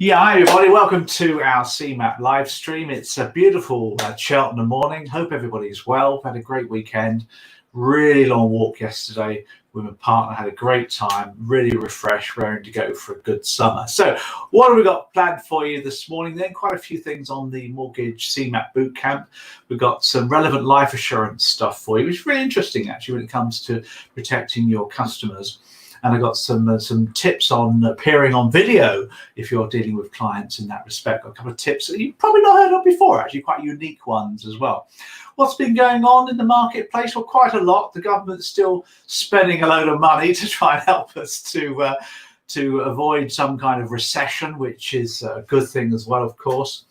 Yeah, hi everybody. Welcome to our CMAP live stream. It's a beautiful Cheltenham morning. Hope everybody's well. Had a great weekend. Really long walk yesterday with my partner. Had a great time. Really refreshed, raring to go for a good summer. So, what have we got planned for you this morning? Then quite a few things on the mortgage CMAP bootcamp. We've got some relevant life assurance stuff for you, which is really interesting actually when it comes to protecting your customers. And I got some tips on appearing on video if you're dealing with clients in that respect. Got a couple of tips that you've probably not heard of before, actually quite unique ones as well. What's been going on in the marketplace? Well, quite a lot. The government's still spending a load of money to try and help us to avoid some kind of recession, which is a good thing as well, of course.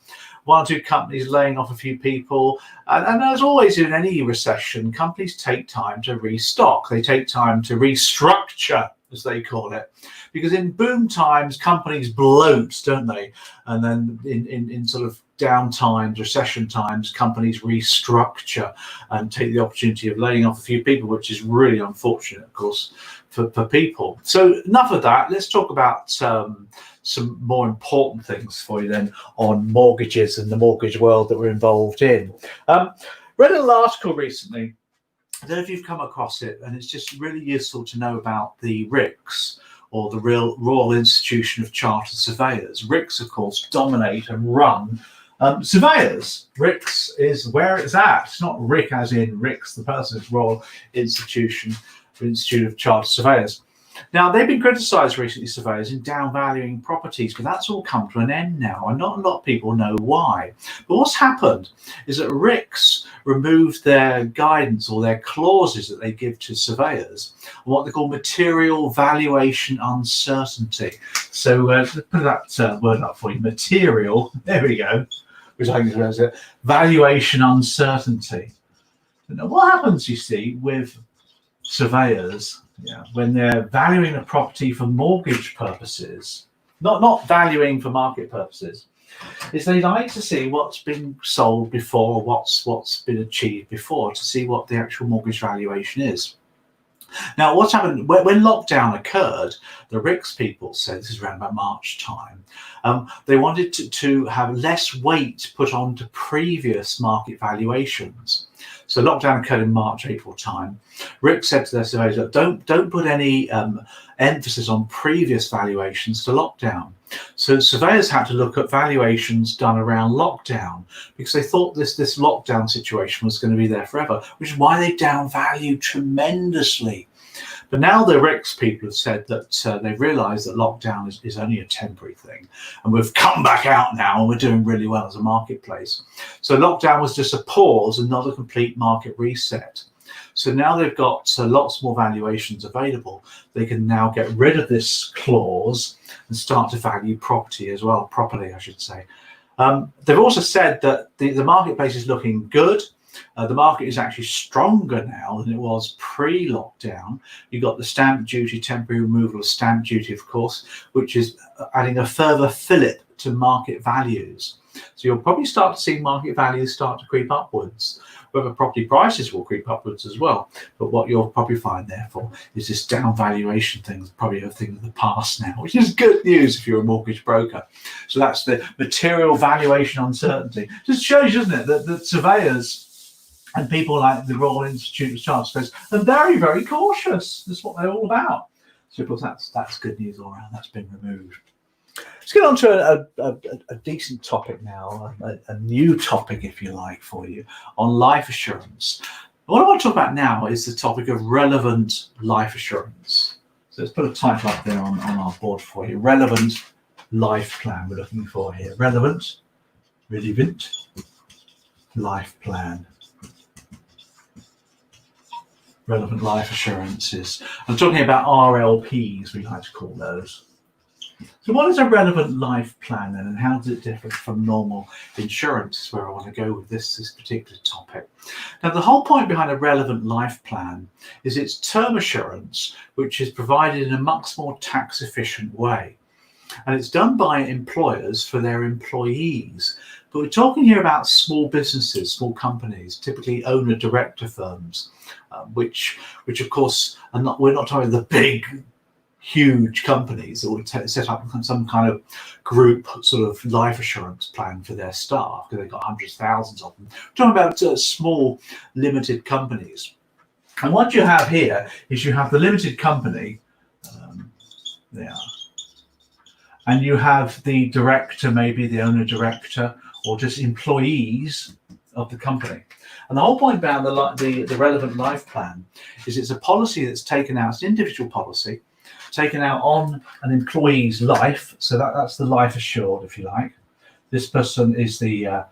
One or two companies laying off a few people. And as always in any recession, companies take time to restock. They take time to restructure, as they call it. Because in boom times, companies bloat, don't they? And then in sort of down times, recession times, companies restructure and take the opportunity of laying off a few people, which is really unfortunate, of course, for people. So enough of that. Let's talk about some more important things for you then on mortgages and the mortgage world that we're involved in. Read an article recently. I don't know if you've come across it, and it's just really useful to know about the RICS, or the Royal Institution of Chartered Surveyors. RICS, of course, dominate and run surveyors. RICS is where it's at. It's not RIC as in RICS, the person. It's Royal Institute of Chartered Surveyors. Now, they've been criticised recently, surveyors, in downvaluing properties, but that's all come to an end now, and not a lot of people know why. But what's happened is that RICS removed their guidance or their clauses that they give to surveyors on what they call material valuation uncertainty. So let's put that word up for you, material, there we go, which I think is valuation uncertainty. Now, what happens, you see, with surveyors, when they're valuing a property for mortgage purposes, not valuing for market purposes, is they like to see what's been sold before, what's been achieved before, to see what the actual mortgage valuation is. Now, what's happened when lockdown occurred, the RICS people said, this is around about March time, they wanted to have less weight put onto previous market valuations. So lockdown occurred in March, April time. RICS said to their surveyors, look, don't put any emphasis on previous valuations to lockdown. So surveyors had to look at valuations done around lockdown because they thought this lockdown situation was going to be there forever, which is why they downvalued tremendously. But now the RICS people have said that they've realised that lockdown is only a temporary thing, and we've come back out now and we're doing really well as a marketplace. So lockdown was just a pause and not a complete market reset. So now they've got lots more valuations available. They can now get rid of this clause and start to value property as well, properly, I should say. They've also said that the marketplace is looking good. The market is actually stronger now than it was pre-lockdown. You've got the stamp duty, temporary removal of stamp duty, of course, which is adding a further fillip to market values. So you'll probably start to see market values start to creep upwards. Whether property prices will creep upwards as well. But what you'll probably find, therefore, is this down valuation thing is probably a thing of the past now, which is good news if you're a mortgage broker. So that's the material valuation uncertainty. Just shows, doesn't it, that surveyors and people like the Royal Institute of Chartered Surveyors are very, very cautious. That's what they're all about. So, of course, that's good news all around. That's been removed. Let's get on to a decent topic now, a new topic, if you like, for you, on life assurance. What I want to talk about now is the topic of relevant life assurance. So let's put a title up there on our board for you. Relevant life plan we're looking for here. Relevant life plan. Relevant life assurances. I'm talking about RLPs, we like to call those. So what is a relevant life plan then, and how does it differ from normal insurance, is where I want to go with this particular topic. Now, the whole point behind a relevant life plan is it's term assurance, which is provided in a much more tax efficient way. And it's done by employers for their employees. But we're talking here about small businesses, small companies, typically owner-director firms, which of course, we're not talking the big huge companies that would set up some kind of group sort of life assurance plan for their staff, because they've got hundreds, thousands of them. We're talking about small, limited companies. And what you have here is you have the limited company, there, and you have the director, maybe the owner director, or just employees of the company. And the whole point about the relevant life plan is it's a policy that's taken out, it's an individual policy, taken out on an employee's life. So that's the life assured, if you like. This person is the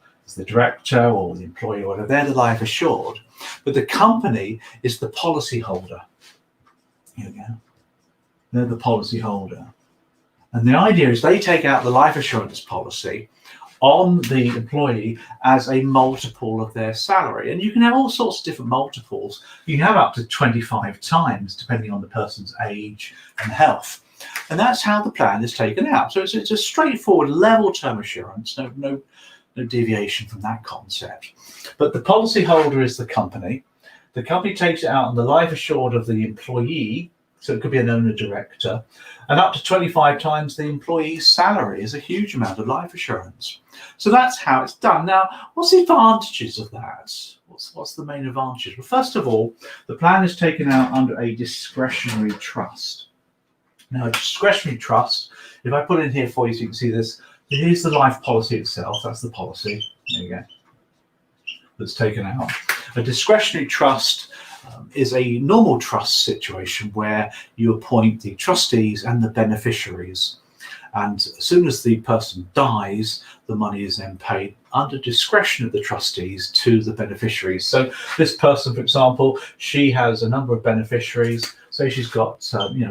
director or the employee or whatever. They're the life assured, but the company is the policy holder. Here we go. They're the policy holder. And the idea is they take out the life assurance policy on the employee as a multiple of their salary. And you can have all sorts of different multiples. You can have up to 25 times, depending on the person's age and health. And that's how the plan is taken out. So it's a straightforward level term assurance, no deviation from that concept. But the policyholder is the company. The company takes it out on the life assured of the employee, so it could be an owner director, and up to 25 times the employee's salary is a huge amount of life assurance. So that's how it's done. Now, what's the advantages of that? What's the main advantages? Well, first of all, the plan is taken out under a discretionary trust. Now, a discretionary trust, if I put it in here for you so you can see this, here's the life policy itself. That's the policy. There you go. That's taken out. A discretionary trust is a normal trust situation where you appoint the trustees and the beneficiaries. And as soon as the person dies, the money is then paid under discretion of the trustees to the beneficiaries. So this person, for example, she has a number of beneficiaries. So she's got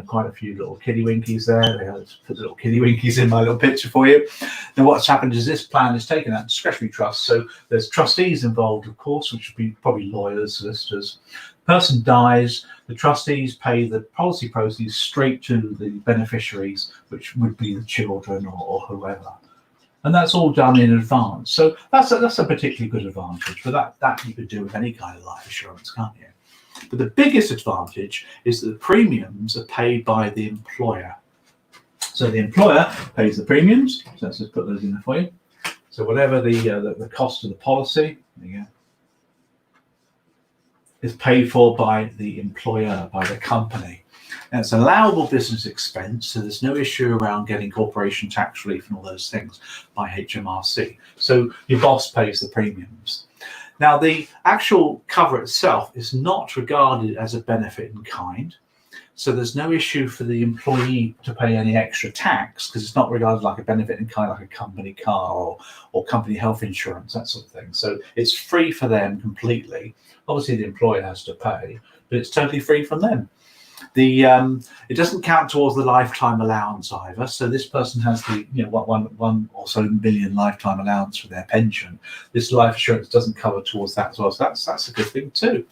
quite a few little kiddie winkies there. Let's put the little kiddie winkies in my little picture for you. Now what's happened is this plan is taken out discretionary trust. So there's trustees involved, of course, which would be probably lawyers, solicitors. Person dies, the trustees pay the policy proceeds straight to the beneficiaries, which would be the children or whoever. And that's all done in advance. So that's a particularly good advantage. But that you could do with any kind of life assurance, can't you? But the biggest advantage is that the premiums are paid by the employer. So the employer pays the premiums. So let's just put those in there for you. So whatever the cost of the policy, there you go, is paid for by the employer, by the company. And it's an allowable business expense, so there's no issue around getting corporation tax relief and all those things by HMRC. So your boss pays the premiums. Now, the actual cover itself is not regarded as a benefit in kind, so there's no issue for the employee to pay any extra tax because it's not regarded like a benefit in kind, like a company car or company health insurance, that sort of thing. So it's free for them completely. Obviously, the employer has to pay, but it's totally free from them. It doesn't count towards the lifetime allowance either. So this person has the one or so million lifetime allowance for their pension. This life assurance doesn't cover towards that as well. So that's a good thing too.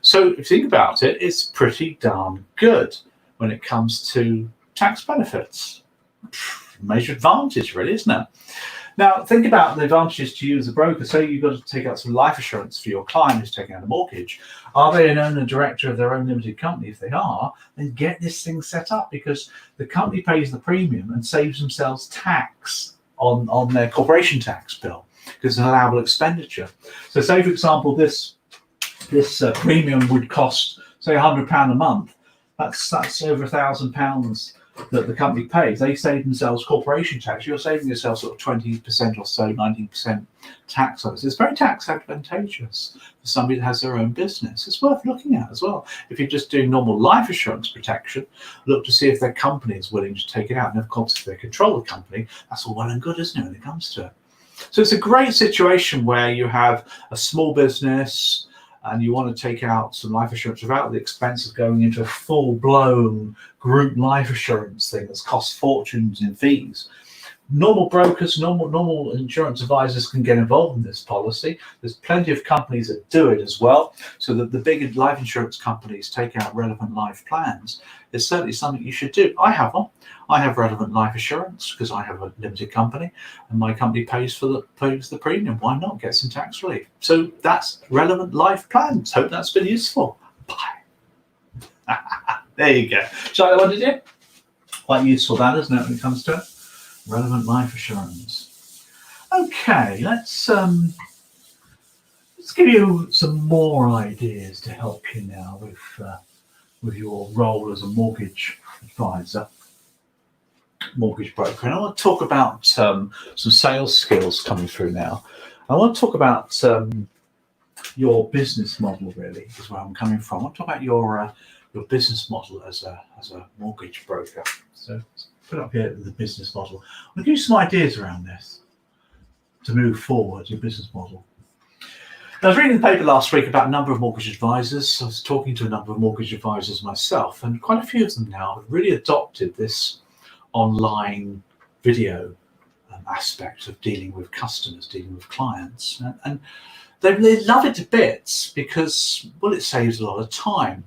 So if you think about it, it's pretty darn good when it comes to tax benefits. Major advantage, really, isn't it? Now, think about the advantages to you as a broker. Say you've got to take out some life assurance for your client who's taking out a mortgage. Are they an owner director of their own limited company? If they are, then get this thing set up, because the company pays the premium and saves themselves tax on their corporation tax bill, because it's an allowable expenditure. So say, for example, this premium would cost, say, £100 a month. That's over £1,000 that the company pays. They save themselves corporation tax. You're saving yourself sort of 20% or so, 19% tax on it. It's very tax advantageous for somebody that has their own business. It's worth looking at as well. If you're just doing normal life assurance protection, look to see if their company is willing to take it out. And of course, if they control the company, that's all well and good, isn't it, when it comes to it? So it's a great situation where you have a small business and you want to take out some life assurance without the expense of going into a full-blown group life assurance thing that's cost fortunes in fees. Normal brokers, normal insurance advisors can get involved in this policy. There's plenty of companies that do it as well. So that the big life insurance companies take out relevant life plans. It's certainly something you should do. I have one. I have relevant life assurance because I have a limited company, and my company pays the premium. Why not get some tax relief? So that's relevant life plans. Hope that's been useful. Bye. There you go. Shall I what did you? Quite useful that, isn't it, when it comes to it? Relevant life assurance. Okay, let's give you some more ideas to help you now with your role as a mortgage advisor, mortgage broker. And I want to talk about some sales skills coming through now. I want to talk about your business model, really, is where I'm coming from. I want to talk about your business model as a mortgage broker. So let's put up here the business model. I'll give you some ideas around this to move forward your business model. I was reading the paper last week about a number of mortgage advisors. I was talking to a number of mortgage advisors myself, and quite a few of them now have really adopted this online video aspect of dealing with customers, dealing with clients. And they love it to bits because, well, it saves a lot of time.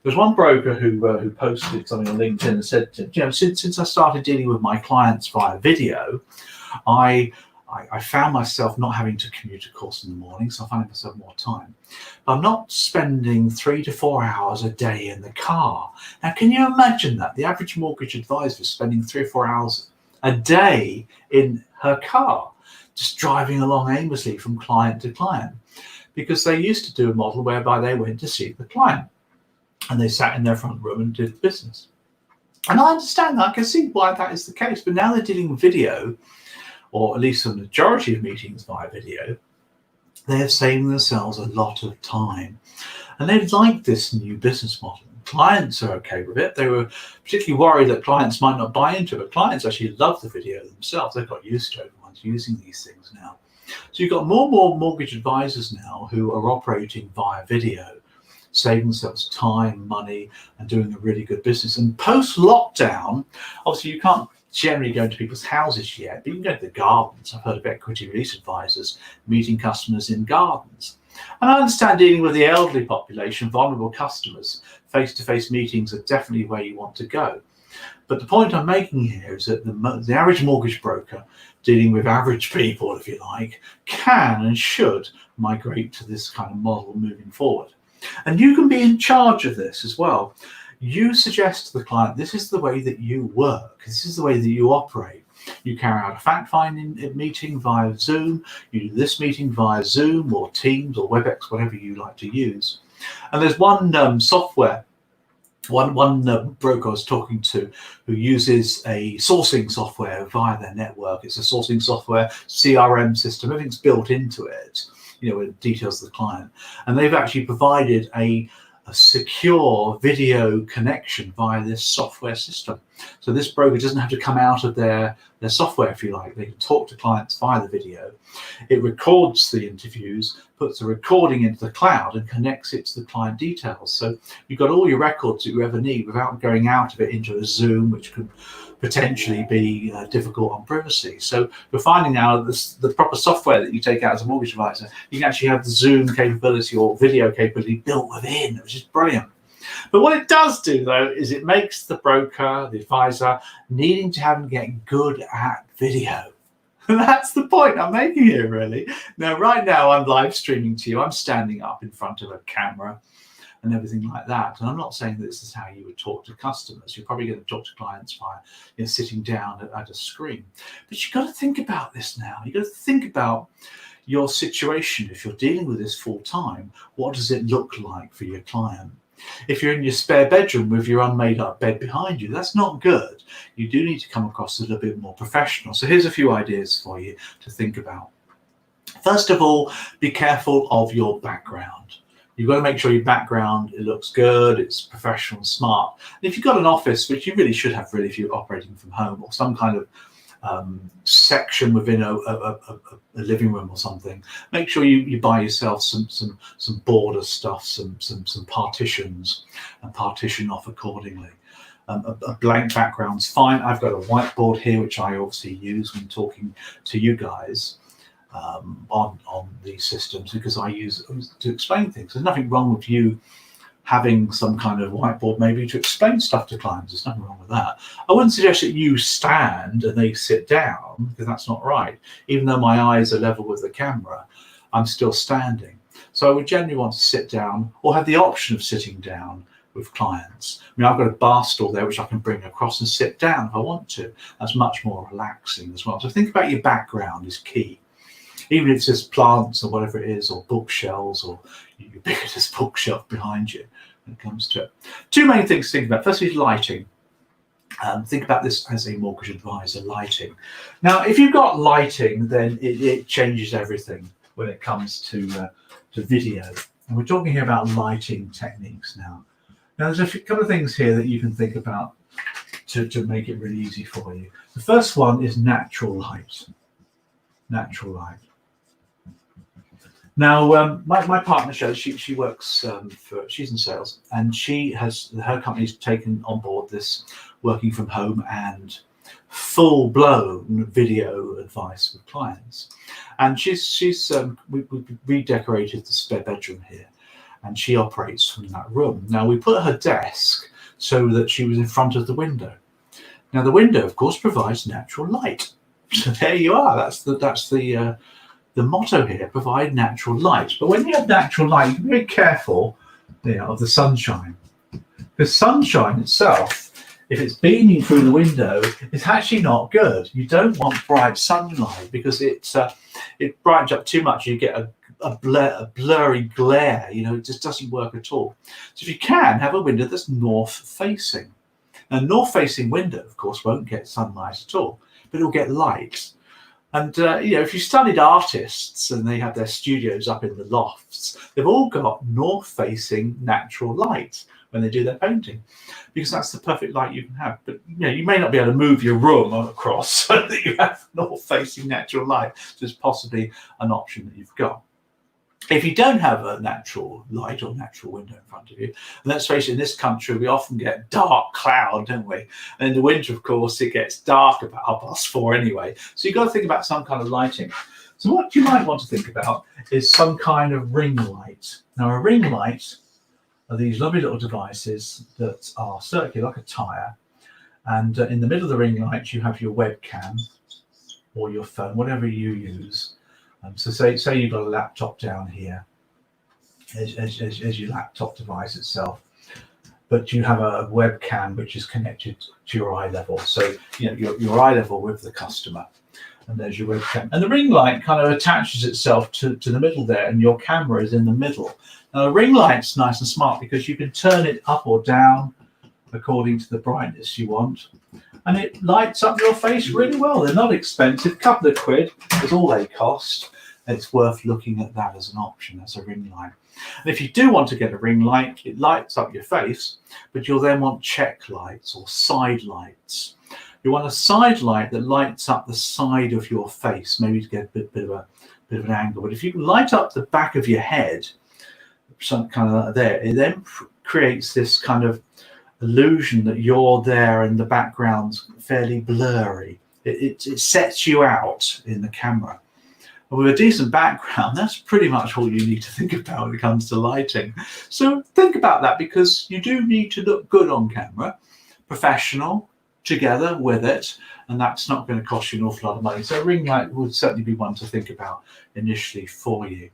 There's one broker who posted something on LinkedIn and said, since I started dealing with my clients via video, I found myself not having to commute, of course, in the morning, so I found myself more time. But I'm not spending 3 to 4 hours a day in the car. Now, can you imagine that? The average mortgage advisor is spending 3 or 4 hours a day in her car, just driving along aimlessly from client to client, because they used to do a model whereby they went to see the client and they sat in their front room and did business. And I understand that. I can see why that is the case. But now they're dealing with video, or at least a majority of meetings via video, they're saving themselves a lot of time. And they like this new business model. Clients are okay with it. They were particularly worried that clients might not buy into it, but clients actually love the video themselves. They've got used to it. Everyone's using these things now. So you've got more and more mortgage advisors now who are operating via video, saving themselves time, money, and doing a really good business. And post-lockdown, obviously you can't generally go into people's houses yet, but you can go to the gardens. I've heard of equity release advisors meeting customers in gardens. And I understand dealing with the elderly population, vulnerable customers, face-to-face meetings are definitely where you want to go. But the point I'm making here is that the average mortgage broker dealing with average people, if you like, can and should migrate to this kind of model moving forward. And you can be in charge of this as well. You suggest to the client, this is the way that you work, this is the way that you operate. You carry out a fact-finding meeting via Zoom, you do this meeting via Zoom or Teams or WebEx, whatever you like to use. And there's one software, one broker I was talking to who uses a sourcing software via their network. It's a sourcing software, CRM system, everything's built into it, with details of the client. And they've actually provided a secure video connection via this software system. So this broker doesn't have to come out of their software, if you like. They can talk to clients via the video. It records the interviews, puts the recording into the cloud and connects it to the client details. So you've got all your records that you ever need without going out of it into a Zoom, which could potentially be difficult on privacy. So we're finding now that the proper software that you take out as a mortgage advisor, you can actually have the Zoom capability or video capability built within, which is brilliant. But what it does do, though, is it makes the broker, the advisor, needing to get good at video. And that's the point I'm making here, really. Now, right now, I'm live streaming to you. I'm standing up in front of a camera and everything like that. And I'm not saying that this is how you would talk to customers. You're probably going to talk to clients by sitting down at a screen. But you've got to think about this now. You've got to think about your situation. If you're dealing with this full time, what does it look like for your client? If you're in your spare bedroom with your unmade up bed behind you, that's not good. You do need to come across a little bit more professional. So here's a few ideas for you to think about. First of all, be careful of your background. You've got to make sure your background, it looks good, it's professional and smart. And if you've got an office, which you really should have, really, if you're operating from home, or some kind of section within a living room or something, make sure you buy yourself some border stuff, some partitions, and partition off accordingly. A blank background's fine. I've got a whiteboard here, which I obviously use when talking to you guys on these systems, because I use it to explain things. There's nothing wrong with you having some kind of whiteboard maybe to explain stuff to clients. There's nothing wrong with that. I wouldn't suggest that you stand and they sit down, because that's not right. Even though my eyes are level with the camera, I'm still standing. So I would generally want to sit down or have the option of sitting down with clients. I mean, I've got a bar stool there which I can bring across and sit down if I want to. That's much more relaxing as well. So think about your background is key. Even if it's just plants or whatever it is, or bookshelves, or your ubiquitous bookshelf behind you when it comes to it. Two main things to think about. Firstly is lighting. Think about this as a mortgage advisor, lighting. Now, if you've got lighting, then it changes everything when it comes to video. And we're talking here about lighting techniques now. Now, there's a couple of things here that you can think about to make it really easy for you. The first one is natural light. Natural light. Now, my partner, she works she's in sales, and her company's taken on board this working from home and full-blown video advice with clients. And we redecorated the spare bedroom here, and she operates from that room. Now, we put her desk so that she was in front of the window. Now, the window, of course, provides natural light. So there you are. That's the motto here: provide natural light. But when you have natural light, you can be very careful, of the sunshine, because sunshine itself, if it's beaming through the window, it's actually not good. You don't want bright sunlight because it brightens up too much. You get a blurry glare. It just doesn't work at all. So if you can, have a window that's north facing. A north facing window, of course, won't get sunlight at all, but it'll get light. And if you studied artists and they have their studios up in the lofts, they've all got north-facing natural light when they do their painting, because that's the perfect light you can have. But you may not be able to move your room across so that you have north-facing natural light. So it's possibly an option that you've got. If you don't have a natural light or natural window in front of you, let's face it, in this country, we often get dark cloud, don't we? And in the winter, of course, it gets dark about 4:30 anyway. So you've got to think about some kind of lighting. So what you might want to think about is some kind of ring light. Now, a ring light are these lovely little devices that are circular, like a tire. And in the middle of the ring light, you have your webcam or your phone, whatever you use. So say you've got a laptop down here as your laptop device itself, but you have a webcam which is connected to your eye level. So your eye level with the customer, and there's your webcam. And the ring light kind of attaches itself to the middle there, and your camera is in the middle. Now, the ring light's nice and smart because you can turn it up or down according to the brightness you want. And it lights up your face really well. They're not expensive, couple of quid is all they cost. It's worth looking at that as an option, as a ring light. And if you do want to get a ring light, it lights up your face, but you'll then want check lights or side lights. You want a side light that lights up the side of your face, maybe to get a bit of an angle. But if you can light up the back of your head, some kind of there, it then creates this kind of illusion that you're there and the background's fairly blurry. It sets you out in the camera. And with a decent background, that's pretty much all you need to think about when it comes to lighting. So think about that, because you do need to look good on camera, professional, together with it, and that's not going to cost you an awful lot of money. So a ring light would certainly be one to think about initially for you.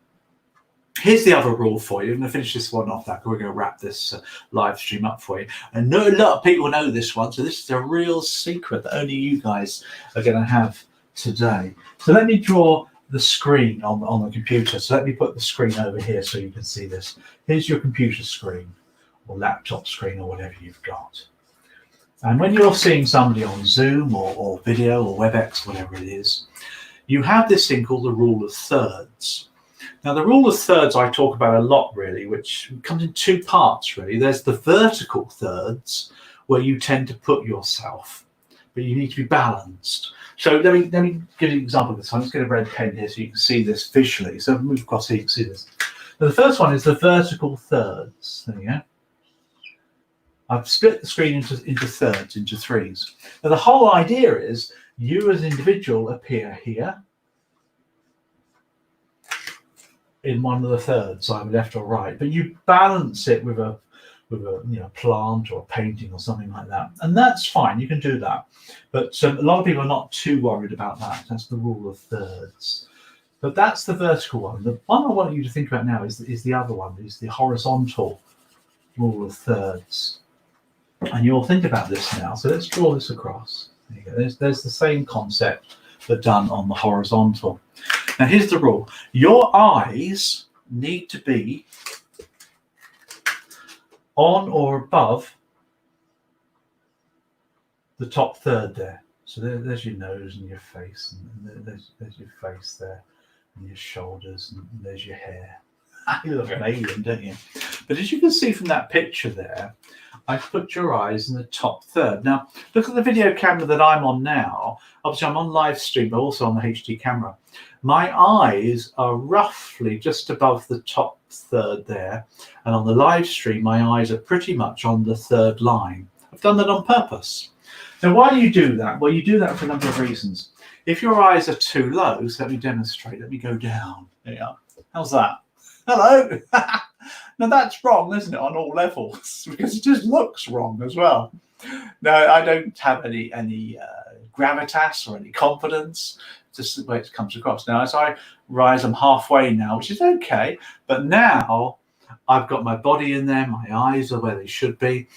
Here's the other rule for you. I'm going to finish this one off now, because we're going to wrap this live stream up for you. And a lot of people know this one, so this is a real secret that only you guys are going to have today. So let me draw the screen on the computer. So let me put the screen over here so you can see this. Here's your computer screen or laptop screen or whatever you've got. And when you're seeing somebody on Zoom or video or WebEx, whatever it is, you have this thing called the rule of thirds. Now, the rule of thirds I talk about a lot, really, which comes in two parts, really. There's the vertical thirds, where you tend to put yourself, but you need to be balanced. So let me give you an example of this. I'm just going to red pen here so you can see this visually. So move across here, you can see this. Now, the first one is the vertical thirds. There you go. I've split the screen into thirds, into threes. Now, the whole idea is you as an individual appear here in one of the thirds, either left or right, but you balance it with a plant or a painting or something like that, and that's fine. You can do that, but a lot of people are not too worried about that. That's the rule of thirds. But that's the vertical one. The one I want you to think about now is the other one, is the horizontal rule of thirds. And you'll think about this now. So let's draw this across. There you go. There's the same concept, but done on the horizontal. Now here's the rule. Your eyes need to be on or above the top third there. So there's your nose and your face, and there's your face there, and your shoulders, and there's your hair. You look amazing, don't you? But as you can see from that picture there, I've put your eyes in the top third. Now, look at the video camera that I'm on now. Obviously, I'm on live stream, but also on the HD camera. My eyes are roughly just above the top third there. And on the live stream, my eyes are pretty much on the third line. I've done that on purpose. Now, why do you do that? Well, you do that for a number of reasons. If your eyes are too low, so let me demonstrate. Let me go down. There you are. How's that? Hello. Now that's wrong, isn't it, on all levels? Because it just looks wrong as well. No, I don't have any gravitas or any confidence. Just the way it comes across. Now, as I rise, I'm halfway now, which is okay. But now I've got my body in there. My eyes are where they should be.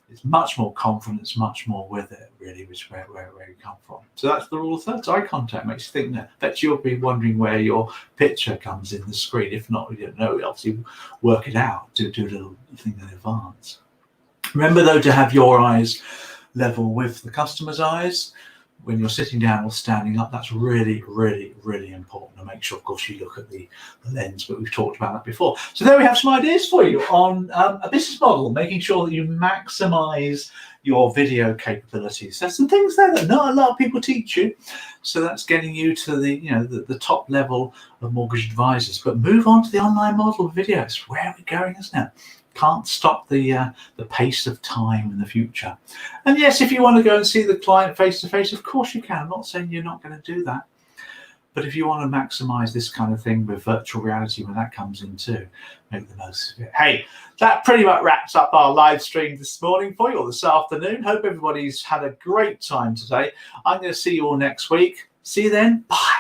It's much more confidence, much more with it, really, which is where you come from. So that's the rule of thirds. Eye contact makes you think that. Bet you'll be wondering where your picture comes in the screen. If not, you don't know. Obviously, work it out. Do a little thing in advance. Remember, though, to have your eyes level with the customer's eyes when you're sitting down or standing up. That's really, really, really important to make sure, of course, you look at the lens, but we've talked about that before. So there we have some ideas for you on a business model, making sure that you maximize your video capabilities. There's some things there that not a lot of people teach you. So that's getting you to the top level of mortgage advisors. But move on to the online model of videos. Where are we going, isn't it? Can't stop the pace of time in the future. And yes, if you want to go and see the client face to face, of course you can. I'm not saying you're not going to do that. But if you want to maximize this kind of thing with virtual reality, when that comes in too, make the most of it. Hey, that pretty much wraps up our live stream this morning for you, or this afternoon. Hope everybody's had a great time today. I'm going to see you all next week. See you then. Bye.